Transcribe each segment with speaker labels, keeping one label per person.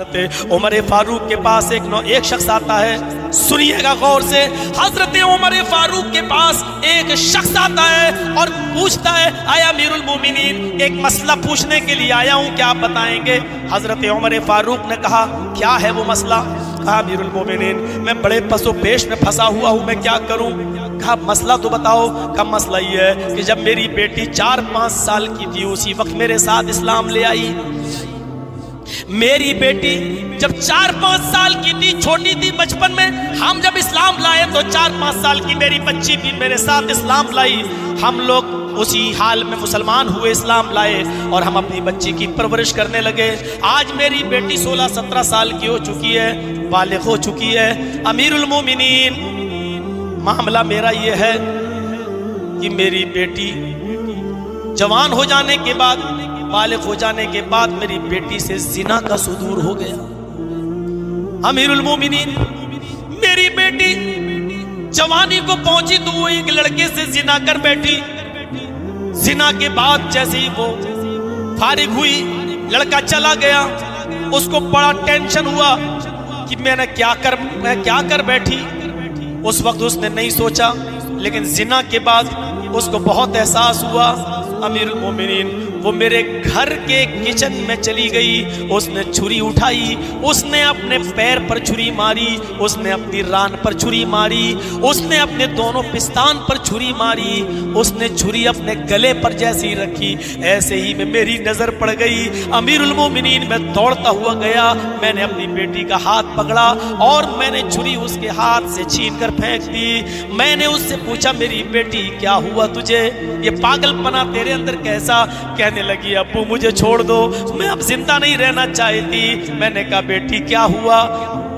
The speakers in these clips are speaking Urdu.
Speaker 1: حضرت عمر فاروق کے پاس ایک شخص آتا ہے، سنیے گا غور سے، حضرت عمر فاروق کے پاس ایک شخص آتا ہے اور پوچھتا ہے آیا امیر المومنین ایک مسئلہ پوچھنے کے لیے آیا ہوں، کیا آپ بتائیں گے؟ حضرت عمر فاروق نے کہا کیا ہے وہ مسئلہ؟ کہا امیر المومنین میں بڑے پس و پیش میں پھنسا ہوا ہوں، میں کیا کروں؟ کہا مسئلہ تو بتاؤ۔ کہا مسئلہ یہ ہے کہ جب میری بیٹی 4-5 سال کی تھی اسی وقت میرے ساتھ اسلام لے آئی۔ میری بیٹی جب 4-5 سال کی تھی، چھوٹی تھی بچپن میں، ہم جب اسلام لائے تو 4-5 سال کی میری بچی بھی میرے ساتھ اسلام لائی۔ ہم لوگ اسی حال میں مسلمان ہوئے، اسلام لائے اور ہم اپنی بچی کی پرورش کرنے لگے۔ آج میری بیٹی 16-17 سال کی ہو چکی ہے، بالغ ہو چکی ہے۔ امیر المومنین معاملہ میرا یہ ہے کہ میری بیٹی جوان ہو جانے کے بعد، بالغ ہو جانے کے بعد میری بیٹی سے زنا کا صدور ہو گیا۔ امیر المومنین میری بیٹی جوانی کو پہنچی تو وہ ایک لڑکے سے زنا کر بیٹھی۔ زنا کے بعد جیسے ہی وہ فارغ ہوئی، لڑکا چلا گیا، اس کو بڑا ٹینشن ہوا کہ میں کیا کر بیٹھی۔ اس وقت اس نے نہیں سوچا، لیکن زنا کے بعد اس کو بہت احساس ہوا۔ امیر المومنین وہ میرے گھر کے کچن میں چلی گئی، اس نے چھری اٹھائی، اس نے اپنے پیر پر چھری ماری، اس نے اپنی ران پر چھری ماری، اس نے اپنے دونوں پستان پر چھری ماری، اس نے چھری اپنے گلے پر جیسی رکھی، ایسے ہی میں میری نظر پڑ گئی۔ امیر المومنین میں دوڑتا ہوا گیا، میں نے اپنی بیٹی کا ہاتھ پکڑا اور میں نے چھری اس کے ہاتھ سے چھین کر پھینک دی۔ میں نے اس سے پوچھا میری بیٹی کیا ہوا تجھے، یہ پاگل پنا تیرے اندر کیسا؟ کہنے لگی ابو مجھے چھوڑ دو، میں اب زندہ نہیں رہنا چاہتی۔ میں نے کہا بیٹی کیا ہوا،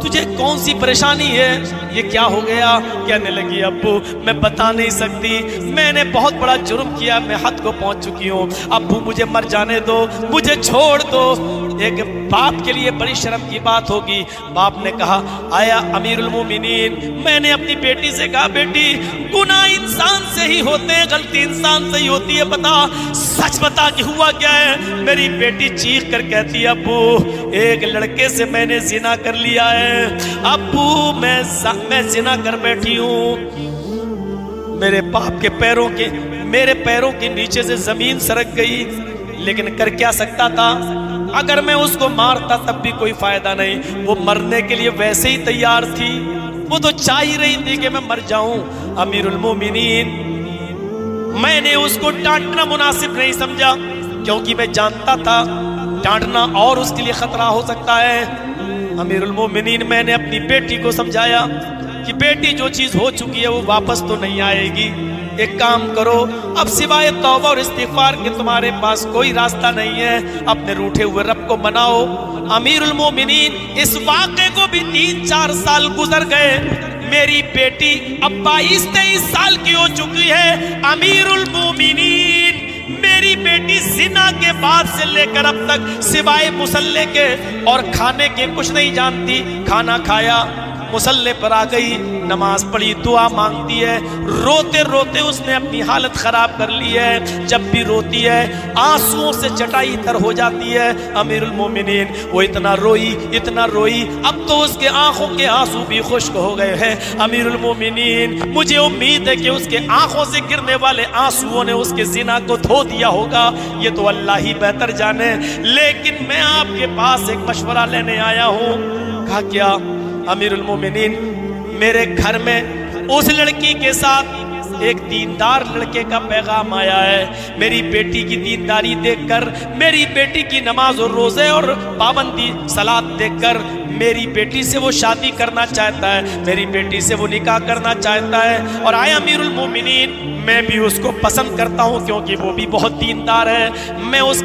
Speaker 1: تجھے کون سی پریشانی ہے، یہ کیا ہو گیا؟ کہنے لگی ابو میں بتا نہیں سکتی، میں نے بہت بڑا جرم کیا، میں حد کو پہنچ چکی ہوں، ابو مجھے مر جانے دو، مجھے چھوڑ دو۔ ایک باپ کے لیے بڑی شرم کی بات ہوگی۔ باپ نے کہا آیا امیر المومنین، میں نے اپنی بیٹی سے کہا بیٹی گناہ انسان سے ہی ہوتے ہیں، غلطی انسان سے ہی ہوتی ہے، بتا سچ بتا کہ ہوا کیا ہے؟ میری بیٹی چیخ کر کہتی ابو ایک لڑکے سے میں نے زنا کر لیا ہے، ابو میں زنا کر بیٹھی ہوں۔ میرے باپ کے میرے پیروں کے نیچے سے زمین سرک گئی، لیکن کر کیا سکتا تھا؟ اگر میں اس کو مارتا تب بھی کوئی فائدہ نہیں، وہ مرنے کے لیے ویسے ہی تیار تھی، وہ تو چاہ ہی رہی تھی کہ میں مر جاؤں۔ امیر المومنین میں نے اس کو ڈانٹنا مناسب نہیں سمجھا، کیونکہ میں جانتا تھا ڈانٹنا اور اس کے لیے خطرہ ہو سکتا ہے۔ امیر المومنین میں نے اپنی بیٹی کو سمجھایا کہ بیٹی جو چیز ہو چکی ہے وہ واپس تو نہیں آئے گی، ایک کام کرو اب سوائے توبہ اور استغفار کے تمہارے پاس کوئی راستہ نہیں ہے، اپنے روٹھے ہوئے رب کو مناؤ۔ امیر المومنین اس واقعے کو بھی 3-4 سال گزر گئے، میری بیٹی اب 22-23 سال کی ہو چکی ہے۔ امیر المومنین میری بیٹی زنا کے بعد سے لے کر اب تک سوائے مصلے کے اور کھانے کے کچھ نہیں جانتی۔ کھانا کھایا، مصلے پر آ گئی، نماز پڑھی، دعا مانگتی ہے، روتے روتے اس نے اپنی حالت خراب کر لی ہے۔ جب بھی روتی ہے آنسوؤں سے چٹائی تر ہو جاتی ہے۔ امیر المومنین وہ اتنا روئی، اب تو اس کے آنکھوں کے آنسو بھی خشک ہو گئے ہیں۔ امیر المومنین مجھے امید ہے کہ اس کے آنکھوں سے گرنے والے آنسوؤں نے اس کے زنا کو دھو دیا ہوگا، یہ تو اللہ ہی بہتر جانے، لیکن میں آپ کے پاس ایک مشورہ لینے آیا ہوں۔ کہا کیا؟ امیر المومنین میرے گھر میں اس لڑکی کے ساتھ ایک دیندار لڑکے کا پیغام آیا ہے، میری بیٹی کی دینداری دیکھ کر، میری بیٹی کی نماز اور روزے اور پابندی صلات دیکھ کر میری بیٹی سے وہ شادی کرنا چاہتا ہے، میری بیٹی سے وہ نکاح کرنا چاہتا ہے، اور آئے امیر المومنین میں بھی اس کو پسند کرتا ہوں کیونکہ وہ بھی بہت دیندار ہے، میں اس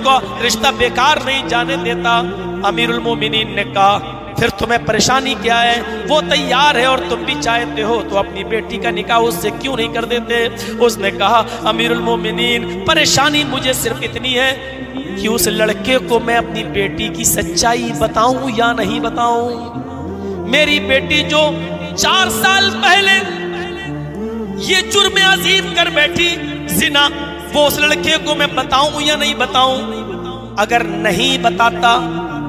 Speaker 1: کا رشتہ بیکار نہیں جانے دیتا۔ امیر المومنین نے کہا پھر تمہیں پریشانی کیا ہے؟ وہ تیار ہے اور تم بھی چاہتے ہو تو اپنی بیٹی کا نکاح اس سے کیوں نہیں کر دیتے؟ اس نے کہا امیر المومنین پریشانی مجھے صرف اتنی ہے کہ اس لڑکے کو میں اپنی بیٹی کی سچائی بتاؤں یا نہیں بتاؤں؟ میری بیٹی جو 4 سال پہلے یہ جرم عظیم کر بیٹھی زنا، وہ اس لڑکے کو میں بتاؤں یا نہیں بتاؤں؟ اگر نہیں بتاتا